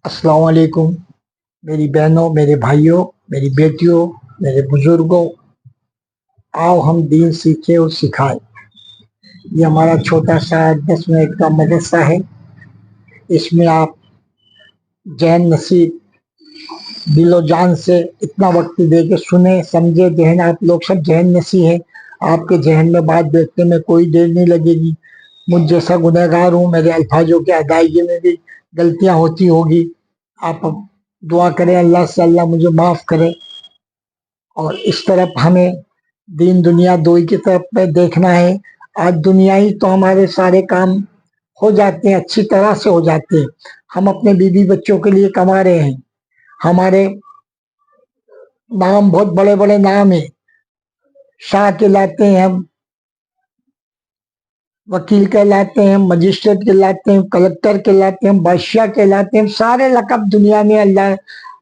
अस्सलाम वालेकुम। मेरी बहनों, मेरे भाइयों, मेरी बेटियों, मेरे बुजुर्गों, आओ हम दीन सीखें और सिखाएं। ये हमारा छोटा सा 10 मिनट का मदरसा है। इसमें आप जहन नसीब दिलो जान से इतना वक्त दे के सुने समझे। जहन आप लोग सब जहन नसी है, आपके जहन में बात बैठने में कोई देर नहीं लगेगी। मुझ जैसा गुनहगार हूँ, मेरे अल्फाजों की अदायगी में भी गलतियां होती होगी। आप दुआ करें अल्लाह से, अल्लाह मुझे माफ करे। और इस तरफ हमें दीन दुनिया दो ही की तरफ में देखना है। आज दुनिया ही तो हमारे सारे काम हो जाते हैं, अच्छी तरह से हो जाते हैं। हम अपने बीवी बच्चों के लिए कमा रहे हैं। हमारे नाम बहुत बड़े बड़े नाम है, शाह कहलाते हैं हम, वकील कहलाते हैं, मजिस्ट्रेट कहलाते हैं, कलेक्टर कहलाते हैं, बादशाह कहलाते हैं। सारे लकब दुनिया में अल्लाह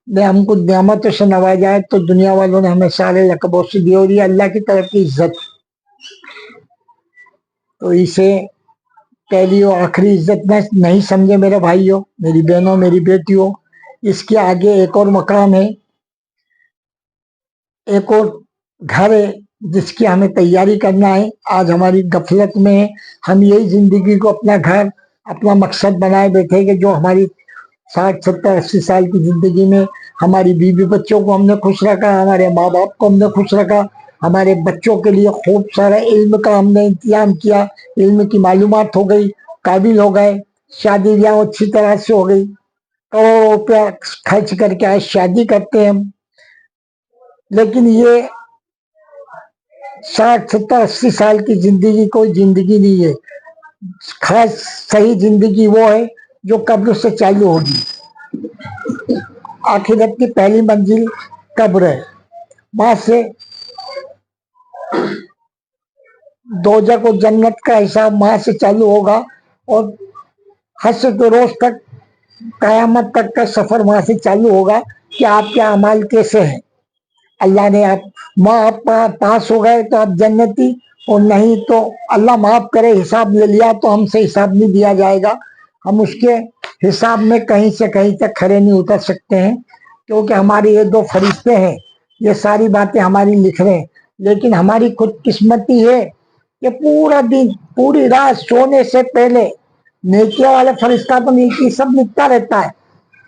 ने हमको नियामतों से नवाजा है, तो दुनिया वालों ने हमें सारे लकबों से दी, और ये अल्लाह की तरफ की इज्जत। तो इसे पहली और आखिरी इज्जत में नहीं समझे मेरे भाइयों, मेरी बहनों, मेरी बेटियों। इसके आगे एक और मकाम है, एक और घर है जिसकी हमें तैयारी करना है। आज हमारी गफलत में हम यही जिंदगी को अपना घर, अपना मकसद बनाए बैठे कि जो हमारी 60 70 80 साल की जिंदगी में हमारी बीवी बच्चों को हमने खुश रखा, हमारे माँ बाप को हमने खुश रखा, हमारे बच्चों के लिए खूब सारा इल्म का हमने इंतजाम किया, इल्म की मालूमात हो गई, काबिल हो गए, शादी ब्याह अच्छी तरह से हो गई, करोड़ों रुपया खर्च करके आज शादी करते हैं हम। लेकिन ये 60 70 80 साल की जिंदगी कोई जिंदगी नहीं है। खास सही जिंदगी वो है जो कब्र से चालू होगी। आखिरत की पहली मंजिल कब्र है। वहां से दोजख और जन्नत का हिसाब वहां से चालू होगा, और हश्र के रोज तक, कयामत तक का सफर वहां से चालू होगा कि आपके अमाल कैसे हैं। अल्लाह ने आप पास हो गए तो आप जन्नती, और नहीं तो अल्लाह माफ करे हिसाब ले लिया तो हमसे हिसाब नहीं दिया जाएगा। हम उसके हिसाब में कहीं से कहीं तक खड़े नहीं उतर सकते हैं, क्योंकि हमारे ये दो फरिश्ते हैं, ये सारी बातें हमारी लिख रहे हैं। लेकिन हमारी खुदकिस्मती है कि पूरा दिन पूरी रात सोने से पहले नेकियों वाले फरिश्ता तो नेकी सब लिखता रहता है,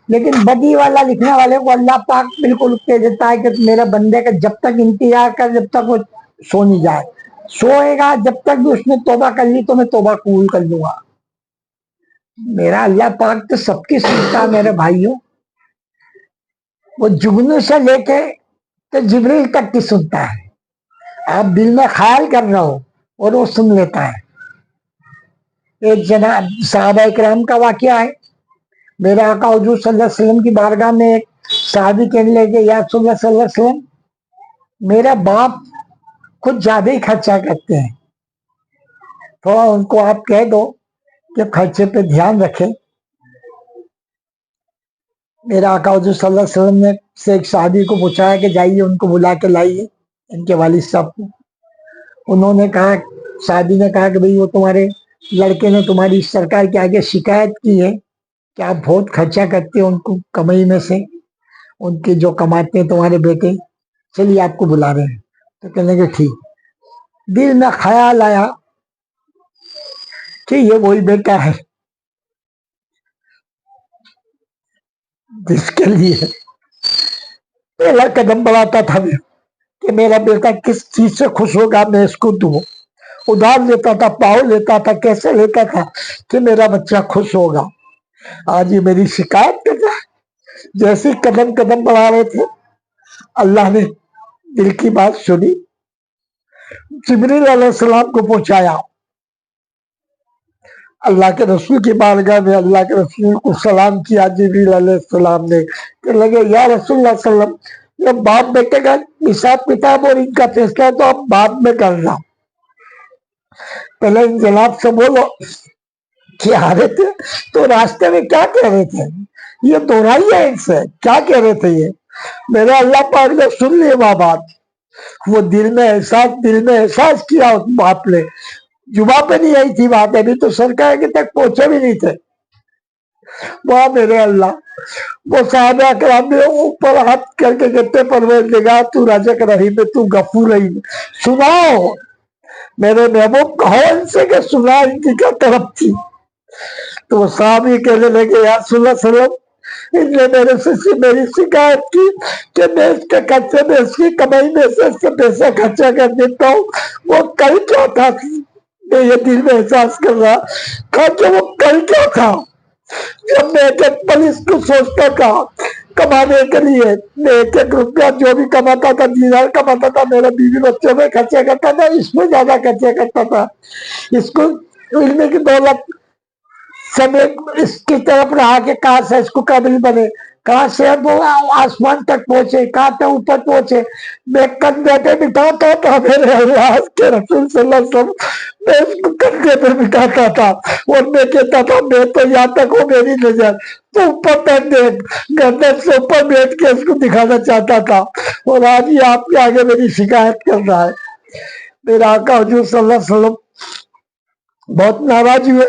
लेकिन बदी वाला लिखने वाले को अल्लाह पाक बिल्कुल कह देता है कि मेरे बंदे का जब तक इंतजार कर, जब तक वो सो नहीं जाए। सोएगा जब तक भी उसने तौबा कर ली तो मैं तौबा कबूल कर लूंगा। मेरा अल्लाह पाक तो सबकी सुनता है मेरे भाइयों। वो जुगनू से लेके तो जिब्रील तक की सुनता है। आप दिल में ख्याल कर रहे हो और वो सुन लेता है। एक जनाब साहबा इकराम का वाकया है। मेरे आका हुजूर सल्लल्लाहु अलैहि वसल्लम की बारगाह में एक साहबी कहने लगे, या रसूलुल्लाह सल्लल्लाहु अलैहि वसल्लम, मेरा बाप कुछ ज्यादा ही खर्चा करते हैं, थोड़ा उनको आप कह दो कि खर्चे पे ध्यान रखें। मेरा आका हुजूर सल्लल्लाहु अलैहि वसल्लम ने से एक साहबी को पूछा है कि जाइए उनको बुला के लाइए, इनके वालिद साहब को। उन्होंने कहा, साहबी ने कहा कि भाई वो तुम्हारे लड़के ने तुम्हारी सरकार के आगे शिकायत की है कि आप बहुत खर्चा करते हो उनको कमाई में से, उनके जो कमाते हैं तुम्हारे बेटे, चलिए आपको बुला रहे हैं। तो कहने लगे ठीक। दिल में ख्याल आया कि ये वही बेटा है जिसके लिए पहला कदम बढ़ाता था मैं कि मेरा बेटा किस चीज से खुश होगा मैं इसको दूं। उधार लेता था, पाव लेता था, कैसे लेता था कि मेरा बच्चा खुश होगा। आज ये मेरी शिकायत कर रहा है। जैसे कदम कदम बढ़ा रहे थे, अल्लाह ने दिल की बात सुनी, जिब्रील अलैहिस्सलाम को पहुंचाया। अल्लाह के रसूल की बारगाह में अल्लाह के रसूल को सलाम किया जिब्रील अलैहिस्सलाम ने, कि लगे या रसूलुल्लाह सल्लल्लाहु अलैहि वसल्लम, ये बाप बेटे का हिसाब किताब और इनका फैसला तो आप बाद में करना, पहले इन जनाब से बोलो कि आ रहे थे तो रास्ते में क्या कह रहे थे, ये दोहराइए इनसे क्या कह रहे थे। ये मेरा अल्लाह पाक ने सुन लिया माँ बात, वो दिल में एहसास किया उस बाप ने। जुबा पे नहीं आई थी बात, अभी तो सरकार के तक पहुंचे भी नहीं थे। वाह मेरे अल्लाह। वो साहब अकराम ने ऊपर हाथ करके कहते परवरदिगार तू रज़्क़ रहीम है, तू गफूर रहीम, सुनाओ मेरे महबूब, कहो इनसे कि सुना इनकी क्या तरफ थी। तो वो साहब ये कहने लगे या सल्लल्लाहु, इसने मेरे से मेरी शिकायत की कि मैं इसके खर्चे में, इसकी कमाई में से इसके पैसे खर्चा कर देता हूँ। वो कल क्या था, मैं ये दिल में एहसास कर रहा था कि वो कल क्या था जब मैं एक एक पल इसको सोचता था कमाने के लिए। मैं एक एक रुपया जो भी कमाता था, दीनार कमाता था, मेरे बीवी बच्चों में खर्चा करता था, इसमें ज्यादा खर्चा करता था। इसको इल्म की दौलत समय इसकी तरफ रहा कि कहाँ से इसको काबिल बने, कहाँ से वो आसमान तक पहुंचे, कहाँ तक ऊपर पहुंचे। मैं कंधे पे बिठाता था मेरे अल्लाह के रसूल सल्लल्लाहु अलैहि वसल्लम, मैं इसको कंधे पे बिठाता था और मैं कहता था मैं तो यहाँ तक हो मेरी नजर, तो ऊपर तक देख, गर्दन से ऊपर बैठ के इसको दिखाना चाहता था। और आज ये आपके आगे मेरी शिकायत कर रहा है। मेरा आका हुजूर सल्लल्लाहु अलैहि वसल्लम बहुत नाराज हुए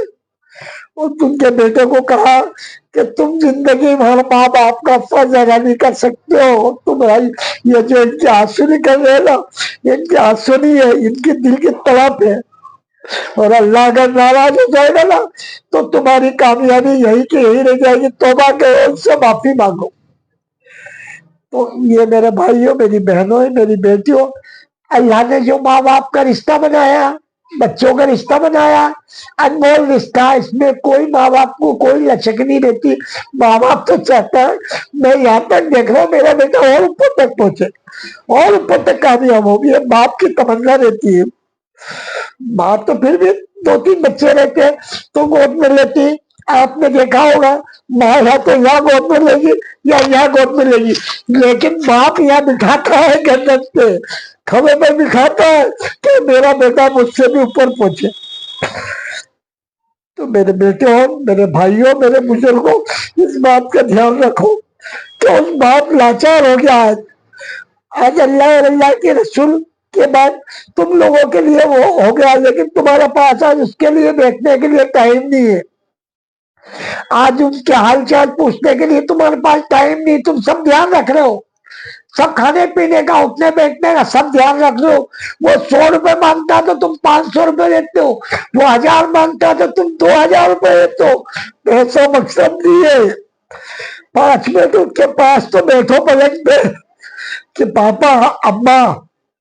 और तुमके बेटे को कहा कि तुम जिंदगी भर माँ बाप का फर्ज अदा नहीं कर सकते हो। तुम्हारी ये जो इनके आंसू निकल रहे हैं ना, इनके आंसू नहीं है, इनके दिल की तड़प है। और अल्लाह अगर नाराज हो जाएगा ना तो तुम्हारी कामयाबी यही की यही रह जाएगी। तौबा करो, उनसे माफी मांगो। तो ये मेरे भाइयों, मेरी बहनों, मेरी बेटियों, अल्लाह ने जो माँ बाप का रिश्ता बनाया, बच्चों का रिश्ता बनाया, अनमोल रिश्ता, इसमें कोई माँ बाप को कोई लचक नहीं रहती। माँ बाप तो चाहता है मैं यहाँ तक देख रहा हूँ मेरा बेटा और ऊपर तक पहुंचे, और ऊपर तक कामयाब हो। ये बाप की तमन्ना रहती है। बाप तो फिर भी दो तीन बच्चे रहते तो गोद में लेती। आपने देखा होगा माँ या तो यहाँ गोद में लेगी या यहाँ गोद में लेगी, लेकिन बाप यहाँ बिठाता है गर्दन पे, खबे पे बिठाता है कि मेरा बेटा मुझसे भी ऊपर पहुंचे। तो मेरे बेटों, मेरे भाइयों, मेरे बुजुर्गों, इस बात का ध्यान रखो कि उस बाप लाचार हो गया है। आज अल्लाह और अल्लाह के रसूल के बाद तुम लोगों के लिए वो हो गया, लेकिन तुम्हारे पास आज उसके लिए बैठने के लिए टाइम नहीं है। आज उनके हालचाल पूछने के लिए तुम्हारे पास टाइम नहीं। तुम सब ध्यान रख रहे हो, सब खाने पीने का, उठने बैठने का सब ध्यान रख रहे हो। वो 100 रुपए मांगता तो तुम 500 रुपए देते हो, वो 1000 मांगता तो तुम 2000 रुपए देते हो। ऐसा मकसद नहीं है। 5 मिनट उनके पास तो बैठो पलंग पे कि पापा अम्मा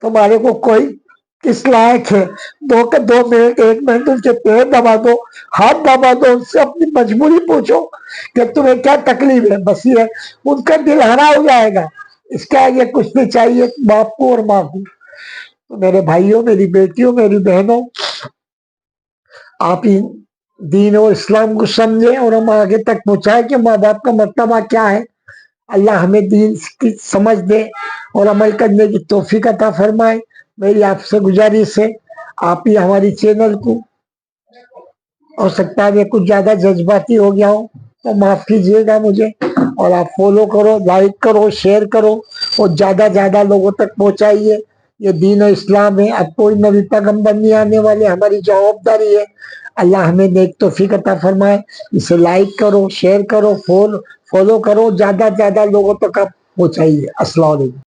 तुम्हारे को कोई किस लायक है। 2 मिनट 1 मिनट उनके पैर दबा दो, हाथ दबा दो, उनसे अपनी मजबूरी पूछो कि तुम्हें क्या तकलीफ है। बस ये उनका दिल हरा हो जाएगा। इसके आगे कुछ नहीं चाहिए बाप को और माँ को। तो मेरे भाइयों, मेरी बेटियों, मेरी बहनों, आप ही दीन और इस्लाम को समझे और हम आगे तक पहुंचाए कि माँ बाप का मर्तबा क्या है। अल्लाह हमें दीन की समझ दे और अमल करने की तौफीक अता फरमाए। मेरी आपसे गुजारिश है, आप ही हमारी चैनल को, हो सकता है मैं कुछ ज्यादा जज्बाती हो गया हूँ तो माफ कीजिएगा मुझे, और आप फॉलो करो, लाइक करो, शेयर करो और ज्यादा लोगों तक पहुंचाइए। ये दीन और इस्लाम है। अब कोई नबी पैगंबर नहीं आने वाले, हमारी जवाबदारी है। अल्लाह हमें नेक तौफीक अता फरमाए। इसे लाइक करो, शेयर करो, फॉलो करो, ज्यादा लोगों तक आप पहुंचाइए। अस्सलाम वालेकुम।